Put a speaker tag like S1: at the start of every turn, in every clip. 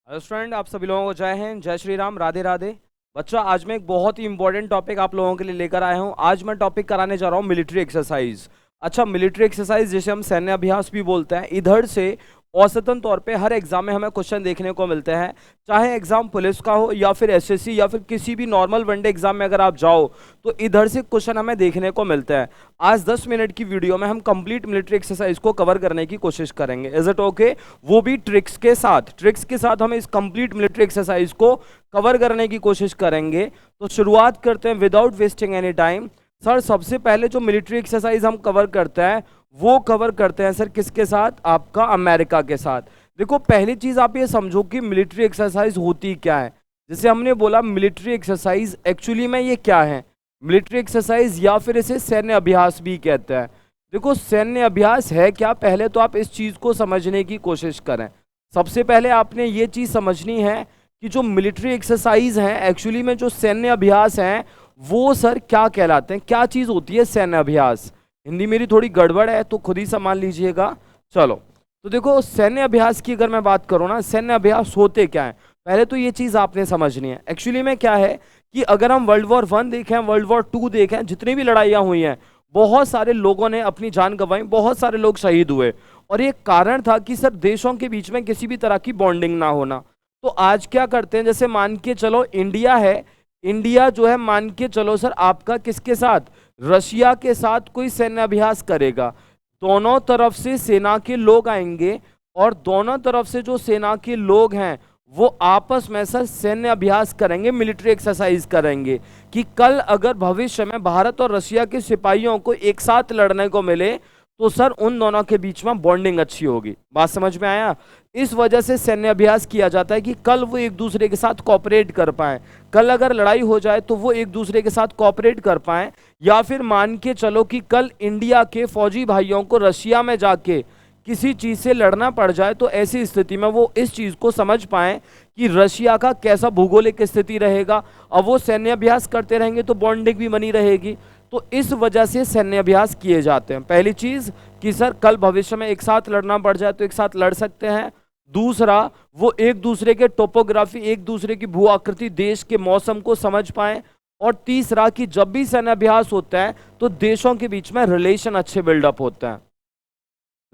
S1: Hello student, आप सभी लोगों को जय हिंद, जय श्री राम, राधे राधे। बच्चों, आज मैं एक बहुत ही इंपॉर्टेंट टॉपिक आप लोगों के लिए लेकर आया हूं। आज मैं टॉपिक कराने जा रहा हूं मिलिट्री एक्सरसाइज। अच्छा, मिलिट्री एक्सरसाइज जिसे हम सैन्य अभ्यास भी बोलते हैं, इधर से औसतन तौर पे हर एग्जाम में हमें क्वेश्चन देखने को मिलते हैं। चाहे एग्जाम पुलिस का हो या फिर एसएससी या फिर किसी भी नॉर्मल वनडे एग्जाम में अगर आप जाओ तो इधर से क्वेश्चन हमें देखने को मिलते हैं। आज 10 मिनट की वीडियो में हम कंप्लीट मिलिट्री एक्सरसाइज को कवर करने की कोशिश करेंगे। Is it okay? वो भी ट्रिक्स के साथ हम इस कंप्लीट मिलिट्री एक्सरसाइज को कवर करने की कोशिश करेंगे। तो शुरुआत करते हैं without wasting any time. Sir, सबसे पहले जो मिलिट्री एक्सरसाइज हम कवर करते हैं वो कवर करते हैं सर किसके साथ? आपका अमेरिका के साथ। देखो, पहली चीज आप ये समझो कि मिलिट्री एक्सरसाइज होती क्या है। जैसे हमने बोला, मिलिट्री एक्सरसाइज एक्चुअली में ये क्या है? मिलिट्री एक्सरसाइज या फिर इसे सैन्य अभ्यास भी कहते हैं। देखो, सैन्य अभ्यास है क्या, पहले तो आप इस चीज को समझने की कोशिश करें। सबसे पहले आपने ये चीज समझनी है कि जो मिलिट्री एक्सरसाइज हैं, एक्चुअली में जो सैन्य अभ्यास हैं वो सर क्या कहलाते हैं, क्या चीज होती है सैन्य अभ्यास। हिंदी मेरी थोड़ी गड़बड़ है तो खुद ही संभाल लीजिएगा। चलो, तो देखो, सैन्य अभ्यास की अगर मैं बात करूं ना, सैन्य अभ्यास होते क्या है, पहले तो ये चीज आपने समझनी है। एक्चुअली में क्या है कि अगर हम वर्ल्ड वॉर 1 देखें, वर्ल्ड वॉर 2 देखें, जितनी भी लड़ाइयां हुई हैं, बहुत सारे लोगों ने अपनी जान गंवाई, बहुत सारे लोग शहीद हुए। और एक कारण था कि सर देशों के बीच में किसी भी तरह की बॉन्डिंग ना होना। तो आज क्या करते हैं, जैसे मान के चलो इंडिया है, इंडिया जो है मान के चलो सर आपका किसके साथ, रशिया के साथ कोई सैन्य अभ्यास करेगा। दोनों तरफ से सेना के लोग आएंगे और दोनों तरफ से जो सेना के लोग हैं वो आपस में सर सैन्य अभ्यास करेंगे, मिलिट्री एक्सरसाइज करेंगे कि कल अगर भविष्य में भारत और रशिया के सिपाहियों को एक साथ लड़ने को मिले तो सर उन दोनों के बीच में बॉन्डिंग अच्छी होगी। बात समझ में आया? इस वजह से सैन्य अभ्यास किया जाता है कि कल वो एक दूसरे के साथ कोऑपरेट कर पाए, कल अगर लड़ाई हो जाए तो वो एक दूसरे के साथ कोऑपरेट कर पाए। या फिर मान के चलो कि कल इंडिया के फौजी भाइयों को रशिया में जाके किसी चीज से लड़ना पड़ जाए तो ऐसी स्थिति में वो इस चीज को समझ पाए कि रशिया का कैसा भौगोलिक स्थिति रहेगा। अब वो सैन्य अभ्यास करते रहेंगे तो बॉन्डिंग भी बनी रहेगी। तो इस वजह से सैन्य अभ्यास किए जाते हैं। पहली चीज कि सर कल भविष्य में एक साथ लड़ना पड़ जाए तो एक साथ लड़ सकते हैं। दूसरा, वो एक दूसरे के टोपोग्राफी, एक दूसरे की भू आकृति, देश के मौसम को समझ पाए। और तीसरा कि जब भी सैन्य अभ्यास होता है तो देशों के बीच में रिलेशन अच्छे बिल्डअप होते हैं,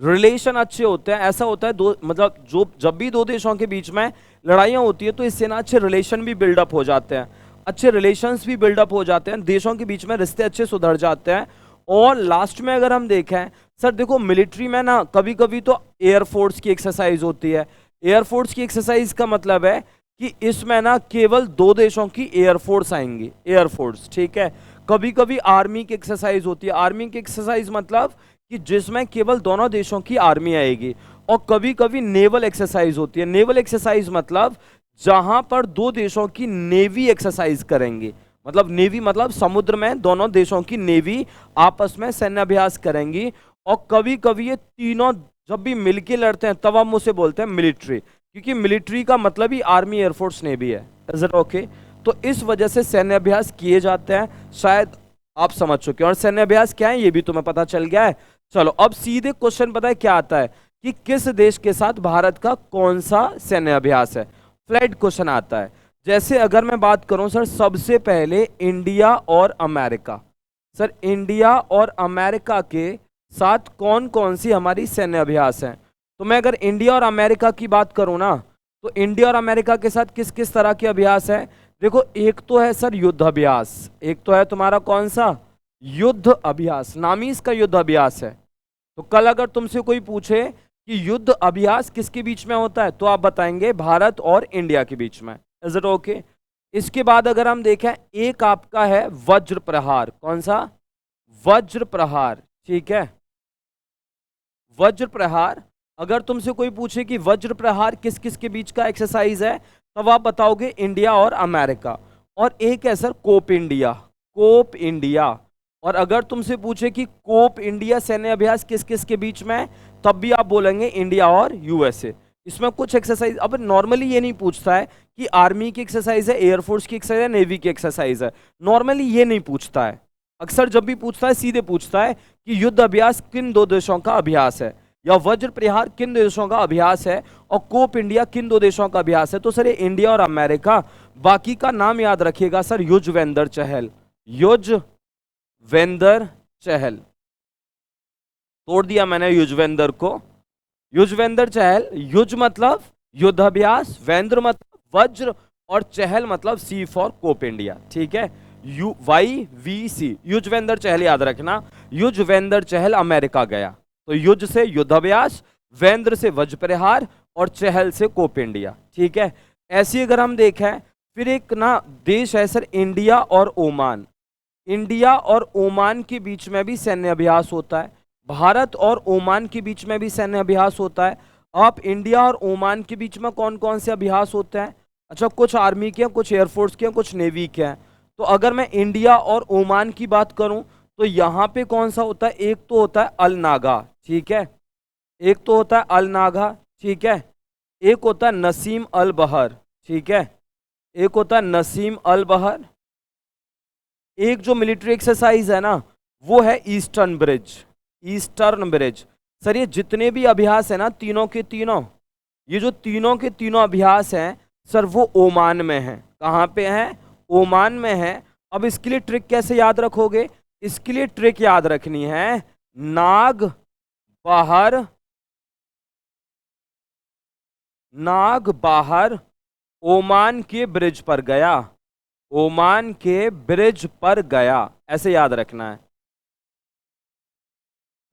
S1: रिलेशन अच्छे होते हैं। ऐसा होता है दो, मतलब जो जब भी दो देशों के बीच में लड़ाइयाँ होती है तो इससे ना अच्छे रिलेशन भी बिल्डअप हो जाते हैं, अच्छे रिलेशंस भी बिल्डअप हो जाते हैं, देशों के बीच में रिश्ते अच्छे सुधर जाते हैं। और लास्ट में अगर हम देखें सर, देखो मिलिट्री में ना कभी कभी तो एयरफोर्स की एक्सरसाइज होती है। एयरफोर्स की एक्सरसाइज का मतलब है कि इसमें ना केवल दो देशों की एयरफोर्स आएंगी, एयरफोर्स, ठीक है। कभी कभी आर्मी की एक्सरसाइज होती है। आर्मी की एक्सरसाइज मतलब कि जिसमें केवल दोनों देशों की आर्मी आएगी। और कभी कभी नेवल एक्सरसाइज होती है। नेवल एक्सरसाइज मतलब जहां पर दो देशों की नेवी एक्सरसाइज करेंगे, मतलब नेवी मतलब समुद्र में दोनों देशों की नेवी आपस में सैन्य अभ्यास करेंगी। और कभी कभी ये तीनों जब भी मिलके लड़ते हैं तब हम उसे बोलते हैं मिलिट्री, क्योंकि मिलिट्री का मतलब ही आर्मी, एयरफोर्स, नेवी है। Is it okay? तो इस वजह से सैन्य अभ्यास किए जाते हैं, शायद आप समझ चुके हैं। और सैन्य अभ्यास क्या है ये भी तुम्हें पता चल गया है। चलो, अब सीधे क्वेश्चन पता है क्या आता है कि किस देश के साथ भारत का कौन सा सैन्य अभ्यास है। फ्लैट क्वेश्चन आता है। जैसे अगर मैं बात करूं सर, सबसे पहले इंडिया और अमेरिका। सर, इंडिया और अमेरिका के साथ कौन कौन सी हमारी सैन्य अभ्यास हैं? तो मैं अगर इंडिया और अमेरिका की बात करूं ना, तो इंडिया और अमेरिका के साथ किस किस तरह के अभ्यास हैं? देखो, एक तो है सर युद्ध अभ्यास, एक तो है तुम्हारा कौन सा, युद्ध अभ्यास, नाम ही इसका युद्ध अभ्यास है। तो कल अगर तुमसे कोई पूछे कि युद्ध अभ्यास किसके बीच में होता है तो आप बताएंगे भारत और इंडिया के बीच में। Is it okay? इसके बाद अगर हम देखें, एक आपका है वज्र प्रहार। कौन सा? वज्र प्रहार, ठीक है। वज्र प्रहार, अगर तुमसे कोई पूछे कि वज्र प्रहार किस किस के बीच का एक्सरसाइज है तब आप बताओगे इंडिया और अमेरिका। और एक है सर कोप इंडिया, कोप इंडिया। और अगर तुमसे पूछे कि कोप इंडिया सैन्य अभ्यास किस किस के बीच में है तब भी आप बोलेंगे इंडिया और यूएसए। इसमें कुछ एक्सरसाइज, अब नॉर्मली ये नहीं पूछता है कि आर्मी की एक्सरसाइज है, एयरफोर्स की एक्सरसाइज है, नेवी की एक्सरसाइज है, नॉर्मली ये नहीं पूछता है। अक्सर जब भी पूछता है सीधे पूछता है कि युद्ध अभ्यास किन दो देशों का अभ्यास है। या वज्र प्रहार किन देशों का अभ्यास है और कोप इंडिया किन दो देशों का अभ्यास है? तो सर ये इंडिया और अमेरिका। बाकी का नाम याद रखिएगा सर, युजवेंद्र चहल। युजवेंद्र चहल, तोड़ दिया मैंने युजवेंद्र को। युजवेंद्र चहल, युज मतलब युद्धाभ्यास, वेंद्र मतलब वज्र, और चहल मतलब सी फॉर कोप इंडिया। ठीक है, YVC, युजवेंद्र चहल याद रखना। युजवेंद्र चहल अमेरिका गया, तो युज से युद्धाभ्यास, वेंद्र से वज्र प्रहार, और चहल से कोप इंडिया। ठीक है, ऐसी अगर हम देखें, फिर एक ना देश है सर इंडिया और ओमान। इंडिया और ओमान के बीच में भी सैन्य अभ्यास होता है, भारत और ओमान के बीच में भी सैन्य अभ्यास होता है। आप इंडिया और ओमान के बीच में कौन कौन से अभ्यास होते हैं? अच्छा, कुछ आर्मी के हैं, कुछ एयरफोर्स के हैं, कुछ नेवी के हैं। तो अगर मैं इंडिया और ओमान की बात करूं तो यहाँ पे कौन सा होता है? एक तो होता है अल नागा, ठीक है, एक तो होता है अल नागा, ठीक है, एक होता है नसीम अल बहर, ठीक है, एक होता है नसीम अल बहर। एक जो मिलिट्री एक्सरसाइज है ना वो है eastern bridge. Eastern bridge sir, ये जितने भी अभ्यास है ना तीनों के तीनों, ये जो तीनों के तीनों अभ्यास हैं सर वो ओमान में हैं। कहाँ पे हैं? ओमान में है। अब इसके लिए ट्रिक कैसे याद रखोगे? इसके लिए ट्रिक याद रखनी है, नाग बाहर, नाग बाहर ओमान के ब्रिज पर गया, ओमान के ब्रिज पर गया, ऐसे याद रखना है।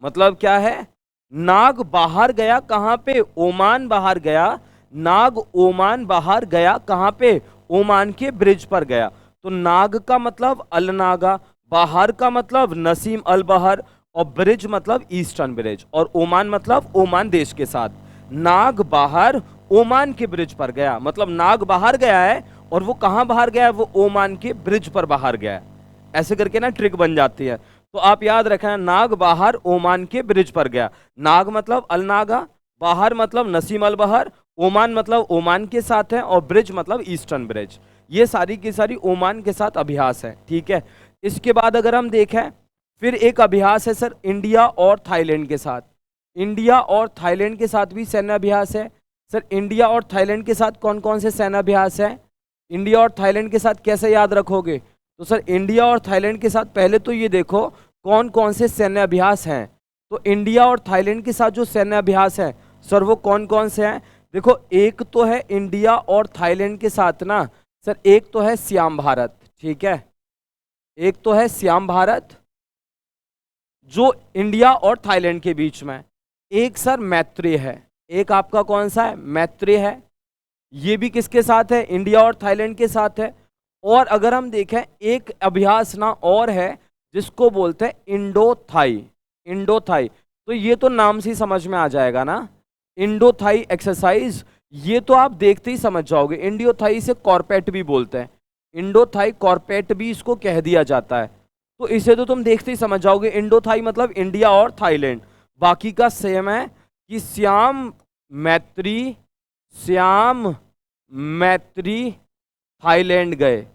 S1: मतलब क्या है? नाग बाहर गया, कहां पे? ओमान बाहर गया। नाग ओमान बाहर गया, कहां पे? ओमान के ब्रिज पर गया। तो नाग का मतलब अल नागा, बाहर का मतलब नसीम अल बहर, और ब्रिज मतलब ईस्टर्न ब्रिज, और ओमान मतलब ओमान देश के साथ। नाग बाहर ओमान के ब्रिज पर गया, मतलब नाग बाहर गया है और वो कहां बाहर गया है? वो ओमान के ब्रिज पर बाहर गया है। ऐसे करके ना ट्रिक बन जाती है। तो आप याद रखना, नाग बाहर ओमान के ब्रिज पर गया। नाग मतलब अल नागा, बाहर मतलब नसीम अल बहर, ओमान मतलब ओमान के साथ है, और ब्रिज मतलब ईस्टर्न ब्रिज। ये सारी की सारी ओमान के साथ अभ्यास है। ठीक है, इसके बाद अगर हम देखें, फिर एक अभ्यास है सर इंडिया और थाईलैंड के साथ। इंडिया और थाईलैंड के साथ भी सैन्य अभ्यास है। सर इंडिया और थाईलैंड के साथ कौन कौन से सैन्य अभ्यास है? इंडिया और थाईलैंड के साथ कैसे याद रखोगे? तो सर इंडिया और थाईलैंड के साथ पहले तो ये देखो कौन कौन से सैन्य अभ्यास हैं। तो इंडिया और थाईलैंड के साथ जो सैन्य अभ्यास है सर वो कौन कौन से हैं? देखो, एक तो है इंडिया और थाईलैंड के साथ ना सर, एक तो है श्याम भारत, ठीक है, एक तो है श्याम भारत जो इंडिया और थाईलैंड के बीच में। एक सर मैत्री है, एक आपका कौन सा है? मैत्री है। ये भी किसके साथ है? इंडिया और थाईलैंड के साथ है। और अगर हम देखें, एक अभ्यास ना और है जिसको बोलते हैं इंडो थाई। इंडो थाई, तो ये तो नाम से ही समझ में आ जाएगा ना, इंडो थाई एक्सरसाइज। ये तो आप देखते ही समझ जाओगे। इंडो थाई से कॉर्पेट भी बोलते हैं, इंडो थाई कॉर्पेट भी इसको कह दिया जाता है। तो इसे तो तुम देखते ही समझ जाओगे। इंडो थाई मतलब इंडिया और थाईलैंड। बाकी का सेम है कि श्याम मैत्री, श्याम मैत्री थाईलैंड गए,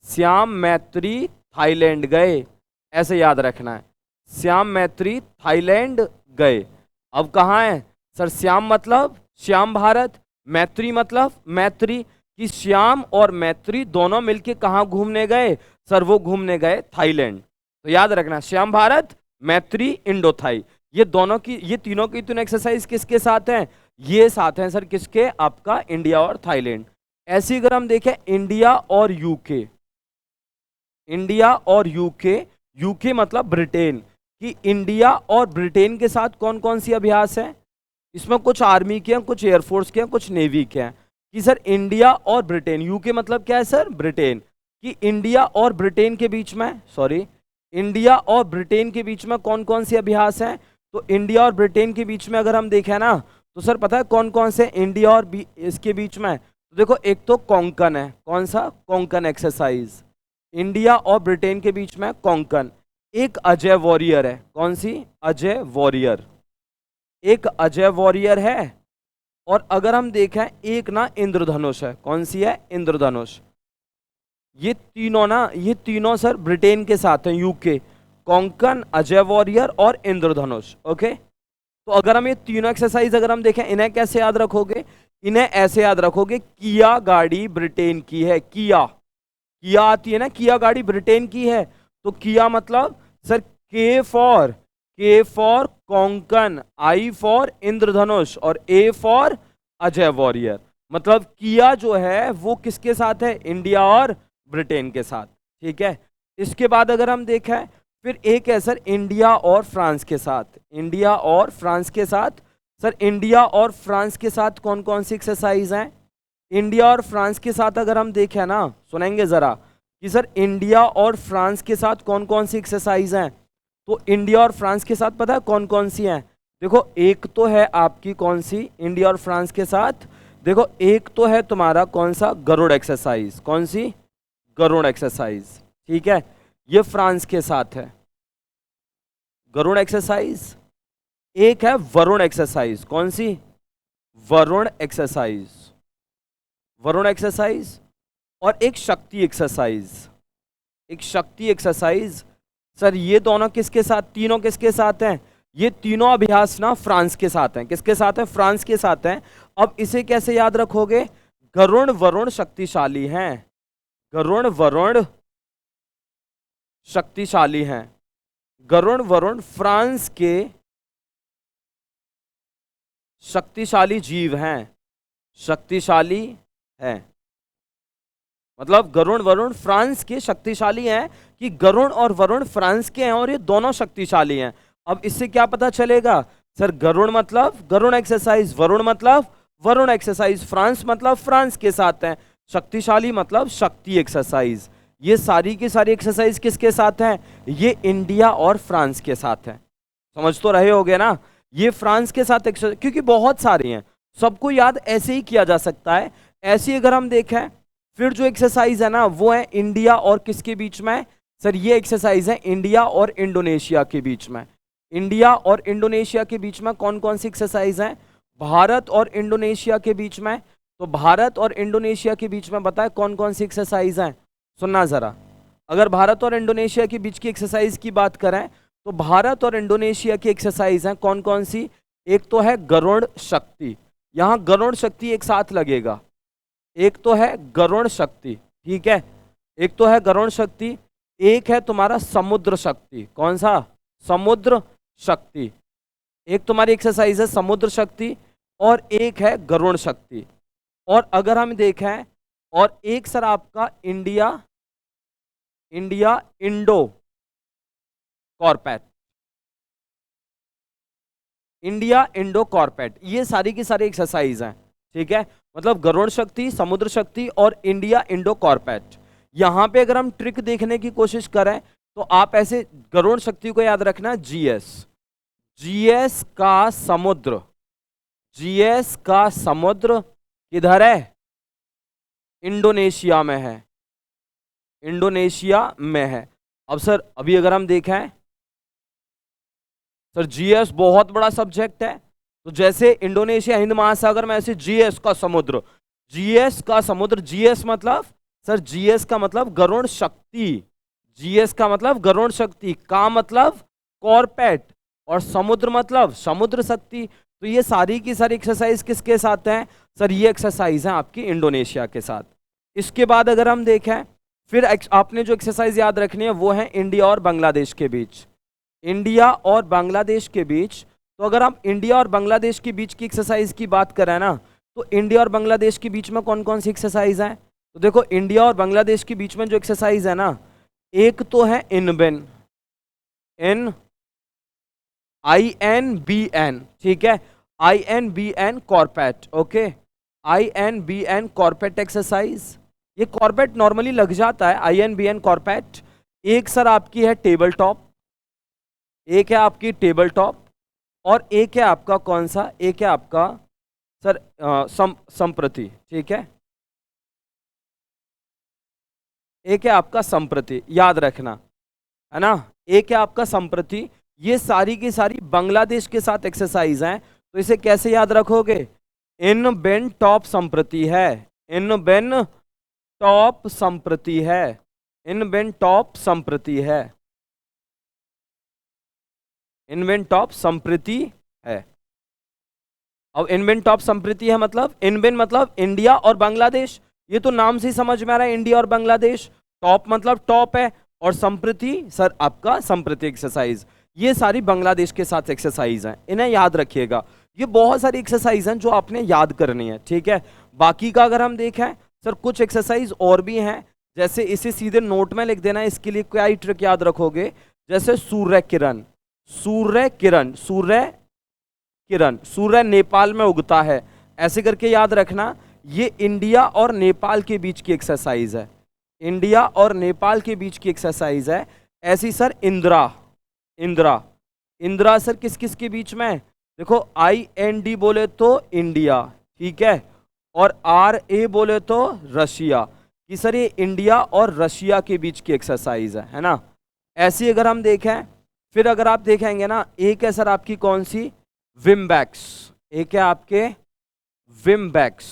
S1: श्याम मैत्री थाईलैंड गए, ऐसे याद रखना है। श्याम मैत्री थाईलैंड गए। अब कहाँ है सर? श्याम मतलब श्याम भारत, मैत्री मतलब मैत्री, कि श्याम और मैत्री दोनों मिलके कहाँ घूमने गए सर? वो घूमने गए थाईलैंड। तो याद रखना, श्याम भारत, मैत्री, इंडो थाई, ये दोनों की, ये तीनों की तीनों एक्सरसाइज किसके साथ हैं? ये साथ हैं सर किसके? आपका इंडिया और थाईलैंड। ऐसी अगर हम देखें इंडिया और यूके, इंडिया और यूके, यूके मतलब ब्रिटेन, कि इंडिया और ब्रिटेन के साथ कौन कौन सी अभ्यास है? इसमें कुछ आर्मी के हैं, कुछ एयरफोर्स के हैं, कुछ नेवी के हैं। कि सर इंडिया और ब्रिटेन, यूके मतलब क्या है सर? ब्रिटेन, कि इंडिया और ब्रिटेन के बीच में, सॉरी, इंडिया और ब्रिटेन के बीच में कौन कौन सी अभ्यास हैं? तो इंडिया और ब्रिटेन के बीच में अगर हम देखें ना तो सर पता है कौन कौन से इंडिया और इसके बीच में? तो देखो, एक तो कोंकण है, कौन सा? कोंकण एक्सरसाइज, इंडिया और ब्रिटेन के बीच में कोंकण। एक अजय वॉरियर है, कौन सी? अजय वॉरियर, एक अजय वॉरियर है। और अगर हम देखें एक ना इंद्रधनुष है, कौन सी है? इंद्रधनुष। ये तीनों ना, ये तीनों सर ब्रिटेन के साथ हैं, यूके, कोंकण, अजय वॉरियर और इंद्रधनुष। ओके, तो तो अगर हम ये तीनों एक्सरसाइज अगर हम देखें, इन्हें कैसे याद रखोगे? इन्हें ऐसे याद रखोगे, किया गाड़ी ब्रिटेन की है। किया, किया आती है ना, किया गाड़ी ब्रिटेन की है। तो किया मतलब सर के फॉर कोंकण, आई फॉर इंद्रधनुष और ए फॉर अजय वॉरियर। मतलब किया जो है वो किसके साथ है? इंडिया और ब्रिटेन के साथ। ठीक है, इसके बाद अगर हम देखें, फिर एक है सर इंडिया और फ्रांस के साथ। इंडिया और फ्रांस के साथ, सर इंडिया और फ्रांस के साथ कौन कौन सी एक्सरसाइज हैं? इंडिया और फ्रांस के साथ अगर हम देखें ना, सुनेंगे जरा कि सर इंडिया और फ्रांस के साथ कौन कौन सी एक्सरसाइज हैं। तो इंडिया और फ्रांस के साथ पता है कौन कौन सी हैं? देखो, एक तो है आपकी कौन सी इंडिया और फ्रांस के साथ, देखो एक तो है तुम्हारा कौन सा, गरुड़ एक्सरसाइज। कौन सी? गरुड़ एक्सरसाइज। ठीक है, ये फ्रांस के साथ है गरुड़ एक्सरसाइज। एक है वरुण एक्सरसाइज। कौन सी? Varun exercise, Varun exercise. और एक शक्ति एक्सरसाइज, एक शक्ति एक्सरसाइज। सर ये दोनों किसके साथ, तीनों किसके साथ हैं? ये तीनों अभ्यास ना फ्रांस के साथ हैं। किसके साथ है? फ्रांस के साथ हैं। अब इसे कैसे याद रखोगे? गरुण वरुण शक्तिशाली हैं, गरुण वरुण शक्तिशाली हैं। गरुण वरुण फ्रांस के शक्तिशाली जीव हैं, शक्तिशाली हैं। मतलब गरुण वरुण फ्रांस के शक्तिशाली हैं, कि गरुण और वरुण फ्रांस के हैं और ये दोनों शक्तिशाली हैं। अब इससे क्या पता चलेगा? सर गरुण मतलब गरुण एक्सरसाइज, वरुण मतलब वरुण एक्सरसाइज, फ्रांस मतलब फ्रांस के साथ है, शक्तिशाली मतलब शक्ति एक्सरसाइज। ये सारी की सारी एक्सरसाइज किसके साथ है? ये इंडिया और फ्रांस के साथ है। समझ तो रहे होगे ना? ये फ्रांस के साथ एक्सरसाइज, क्योंकि बहुत सारी हैं, सबको याद ऐसे ही किया जा सकता है। ऐसी अगर हम देखें, फिर जो एक्सरसाइज है ना वो है इंडिया और किसके बीच में? सर ये एक्सरसाइज है इंडिया और इंडोनेशिया के बीच में। इंडिया और इंडोनेशिया के बीच में कौन कौन सी एक्सरसाइज है? भारत और इंडोनेशिया के बीच में। तो भारत और इंडोनेशिया के बीच में बताए कौन कौन सी एक्सरसाइज है? सुनना जरा, अगर भारत और इंडोनेशिया के बीच की एक्सरसाइज की बात करें, तो भारत और इंडोनेशिया की एक्सरसाइज है कौन कौन सी? एक तो है गरुड़ शक्ति, यहां गरुड़ शक्ति एक साथ लगेगा। एक तो है गरुड़ शक्ति, ठीक है, एक तो है गरुड़ शक्ति। एक है तुम्हारा समुद्र शक्ति। कौन सा? समुद्र शक्ति। एक तुम्हारी एक्सरसाइज है समुद्र शक्ति और एक है गरुड़ शक्ति। और अगर हम देखें, और एक सर आपका इंडिया इंडो कॉर्पेट, इंडिया इंडो कॉर्पेट, ये सारी की सारी एक्सरसाइज हैं। ठीक है, मतलब गरुड़ शक्ति, समुद्र शक्ति और इंडिया इंडो कॉर्पेट। यहां पे अगर हम ट्रिक देखने की कोशिश करें, तो आप ऐसे गरुड़ शक्ति को याद रखना, जीएस, जीएस का समुद्र, जीएस का समुद्र किधर है? इंडोनेशिया में है, इंडोनेशिया में है। अब सर अभी अगर हम देखें, सर जीएस बहुत बड़ा सब्जेक्ट है, तो जैसे इंडोनेशिया हिंद महासागर में, ऐसे जीएस का समुद्र, जीएस का समुद्र। जीएस मतलब सर, जीएस का मतलब गरुड़ शक्ति, जीएस का मतलब गरुड़ शक्ति, का मतलब कॉर्पेट, और समुद्र मतलब समुद्र शक्ति। तो ये सारी की सारी एक्सरसाइज किसके साथ हैं? सर ये एक्सरसाइज है आपकी इंडोनेशिया के साथ। इसके बाद अगर हम देखें, फिर आपने जो एक्सरसाइज याद रखनी है वो है इंडिया और बांग्लादेश के बीच, इंडिया और बांग्लादेश के बीच। तो अगर हम इंडिया और बांग्लादेश के बीच की एक्सरसाइज की बात करें ना, तो इंडिया और बांग्लादेश के बीच में कौन कौन सी एक्सरसाइज है? तो देखो, इंडिया और बांग्लादेश के बीच में जो एक्सरसाइज है ना, एक तो है इनबेन, इन INBN, ठीक है, INBN कॉर्पेट, ओके, INBN कॉर्पेट एक्सरसाइज। ये कॉर्पेट नॉर्मली लग जाता है, INBN कॉर्पेट। एक सर आपकी है टेबल टॉप, एक है आपकी टेबल टॉप, और एक है आपका कौन सा? एक है आपका सर संप्रति, ठीक है, एक है आपका संप्रति, याद रखना है ना, एक है आपका संप्रति। ये सारी की सारी बांग्लादेश के साथ एक्सरसाइज हैं, तो इसे कैसे याद रखोगे? इन बेन टॉप संप्रति है, इन बेन टॉप संप्रति है, इन बेन टॉप संप्रति है, इन बेन टॉप संप्रति है। अब इनबिन टॉप संप्रीति है, मतलब इनबिन मतलब इंडिया और बांग्लादेश, ये तो नाम से ही समझ में आ रहा है, इंडिया और बांग्लादेश। टॉप मतलब टॉप है, और संप्रीति सर आपका संप्रीति एक्सरसाइज, ये सारी बांग्लादेश के साथ एक्सरसाइज हैं, इन्हें याद रखिएगा। ये बहुत सारी एक्सरसाइज हैं जो आपने याद करनी है, ठीक है। बाकी का अगर हम देखें सर, कुछ एक्सरसाइज और भी हैं, जैसे इसे सीधे नोट में लिख देना है, इसके लिए क्या ट्रिक याद रखोगे, जैसे सूर्य किरण, सूर्य किरण, सूर्य किरण, सूर्य नेपाल में उगता है, ऐसे करके याद रखना। ये इंडिया और नेपाल के बीच की एक्सरसाइज है, इंडिया और नेपाल के बीच की एक्सरसाइज है। ऐसी सर इंदिरा, इंदिरा, इंदिरा सर किस किस के बीच में, देखो IND बोले तो इंडिया, ठीक है, और RA बोले तो रशिया, कि सर ये इंडिया और रशिया के बीच की एक्सरसाइज है ना। ऐसी अगर हम देखें, फिर अगर आप देखेंगे ना, एक है सर आपकी कौन सी, विम्बैक्स, एक है आपके विम्बैक्स,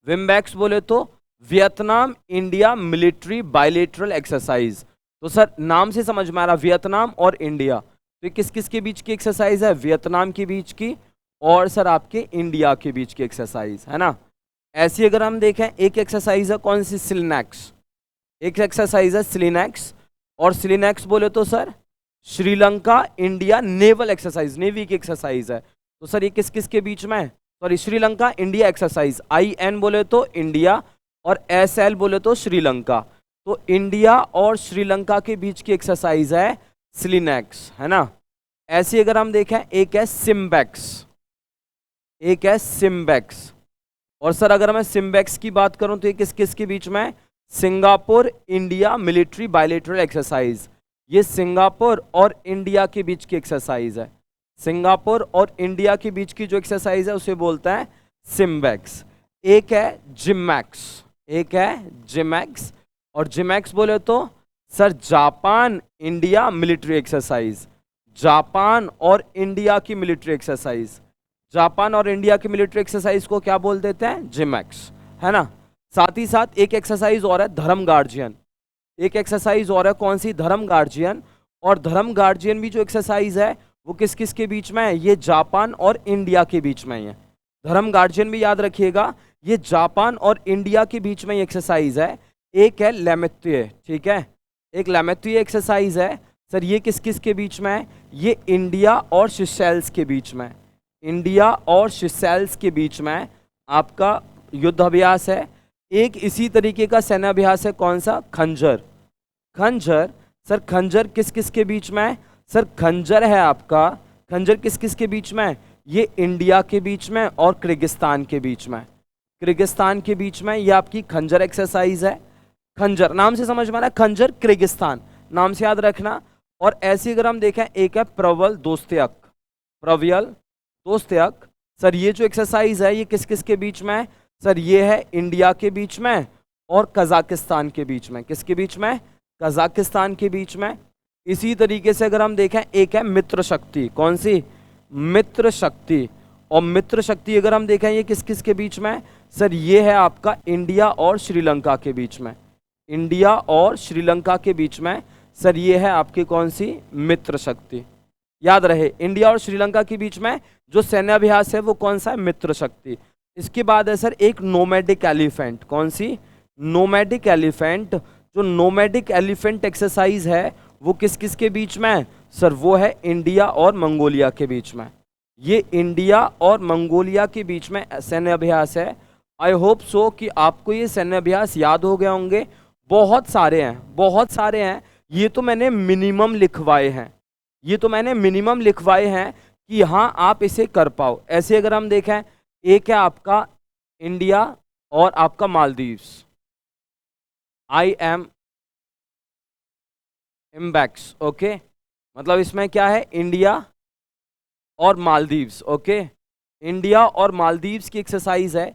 S1: विम्बैक्स बोले तो Vietnam India military bilateral exercise. तो सर नाम से समझ में आ रहा, वियतनाम और इंडिया, तो किस किस के बीच की एक्सरसाइज है, वियतनाम के बीच की और सर आपके इंडिया के बीच की एक्सरसाइज है ना। ऐसी अगर हम देखें, एक एक्सरसाइज है कौन सी, सिलिनैक्स, एक एक्सरसाइज है सिलिनैक्स, और सिलिनैक्स बोले तो sir Sri Lanka India naval exercise, navy की एक्सरसाइज है। तो सर ये किस किस के बीच में, sorry Sri Lanka India exercise, IN बोले तो इंडिया और SL बोले तो श्रीलंका, तो इंडिया और श्रीलंका के बीच की एक्सरसाइज है सिलिनैक्स, है ना। ऐसी अगर हम देखें, एक है सिम्बैक्स, एक है सिम्बैक्स, और सर अगर मैं सिम्बैक्स की बात करूं तो ये किस किस के बीच में, Singapore India military bilateral exercise, ये सिंगापुर और इंडिया के बीच की एक्सरसाइज है, सिंगापुर और इंडिया के बीच की जो एक्सरसाइज है उसे बोलते हैं सिम्बैक्स। एक है जिमैक्स, एक है जिमैक्स, और जिमैक्स बोले तो sir Japan India military exercise, Japan और इंडिया की मिलिट्री एक्सरसाइज, जापान और इंडिया की मिलिट्री एक्सरसाइज को क्या बोल देते हैं, जिमैक्स, है ना। साथ ही साथ एक एक्सरसाइज और है धर्म गार्जियन, एक एक्सरसाइज और है कौन सी, धर्म गार्जियन, और धर्म गार्जियन भी जो एक्सरसाइज है वो किस किस के बीच में है, ये जापान और इंडिया के बीच में है। धर्म गार्जियन भी याद रखिएगा, ये जापान और इंडिया के बीच में एक्सरसाइज है। एक है लेमेत्रिय, ठीक है, एक लेमेत्रिय एक्सरसाइज है सर, ये किस किस के बीच में है, ये इंडिया और सिशेल्स के बीच में, इंडिया और सिशेल्स के बीच में आपका युद्ध अभ्यास है। एक इसी तरीके का सैन्य अभ्यास है कौन सा, खंजर, खंजर, सर खंजर किस किस के बीच में है, सर खंजर है आपका, खंजर किस किस के बीच में, ये इंडिया के बीच में और किर्गिस्तान के बीच में, किर्गिस्तान के बीच में ये आपकी खंजर एक्सरसाइज है। खंजर नाम से समझ में आ रहा है, खंजर किर्गिस्तान, नाम से याद रखना। और ऐसी अगर हम देखें, एक है प्रवल दोस्तयक, प्रवल दोस्तयक, सर ये जो एक्सरसाइज है ये किस किस के बीच में है, सर ये है इंडिया के बीच में और कजाकिस्तान के बीच में, किसके बीच में, कजाकिस्तान के बीच में। इसी तरीके से अगर हम देखें, एक है मित्र शक्ति, कौन सी, मित्र शक्ति, और मित्र शक्ति अगर हम देखें ये किस किस के बीच में, सर ये है आपका इंडिया और श्रीलंका के बीच में, इंडिया और श्रीलंका के बीच में, सर ये है आपकी कौन सी, मित्र शक्ति। याद रहे इंडिया और श्रीलंका के बीच में जो सैन्याभ्यास है वो कौन सा है, मित्र शक्ति। इसके बाद है सर एक नोमैडिक एलिफेंट, कौन सी, नोमैडिक एलिफेंट। जो नोमैडिक एलिफेंट एक्सरसाइज है वो किस किस के बीच में है, सर वो है इंडिया और मंगोलिया के बीच में, ये इंडिया और मंगोलिया के बीच में सैन्य अभ्यास है। आई होप सो कि आपको ये सैन्य अभ्यास याद हो गए होंगे, बहुत सारे हैं, बहुत सारे हैं, ये तो मैंने मिनिमम लिखवाए हैं, ये तो मैंने मिनिमम लिखवाए हैं कि हाँ आप इसे कर पाओ। ऐसे अगर हम देखें, एक है आपका इंडिया और आपका मालदीव्स, आई एम इम्बैक्स, ओके, मतलब इसमें क्या है, इंडिया और मालदीव्स, ओके, इंडिया और मालदीव्स की एक्सरसाइज है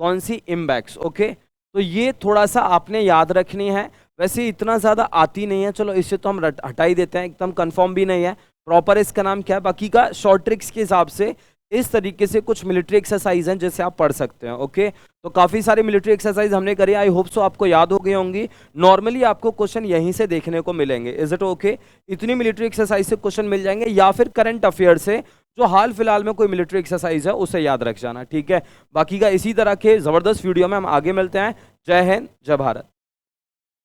S1: कौन सी, इम्बैक्स, ओके। तो ये थोड़ा सा आपने याद रखनी है, वैसे इतना ज़्यादा आती नहीं है, चलो इसे तो हम हटा ही देते हैं, एकदम कंफर्म भी नहीं है प्रॉपर इसका नाम क्या है। बाकी का शॉर्ट ट्रिक्स के हिसाब से इस तरीके से कुछ मिलिट्री एक्सरसाइज हैं जैसे आप पढ़ सकते हैं, ओके। तो काफ़ी सारे मिलिट्री एक्सरसाइज हमने करी, आई होप सो आपको याद हो गई होंगी। नॉर्मली आपको क्वेश्चन यहीं से देखने को मिलेंगे, इज इट ओके। इतनी मिलिट्री एक्सरसाइज से क्वेश्चन मिल जाएंगे, या फिर करंट अफेयर से जो हाल फिलहाल में कोई मिलिट्री एक्सरसाइज है उसे याद रख जाना, ठीक है। बाकी का इसी तरह के जबरदस्त वीडियो में हम आगे मिलते हैं। जय हिंद, जय भारत।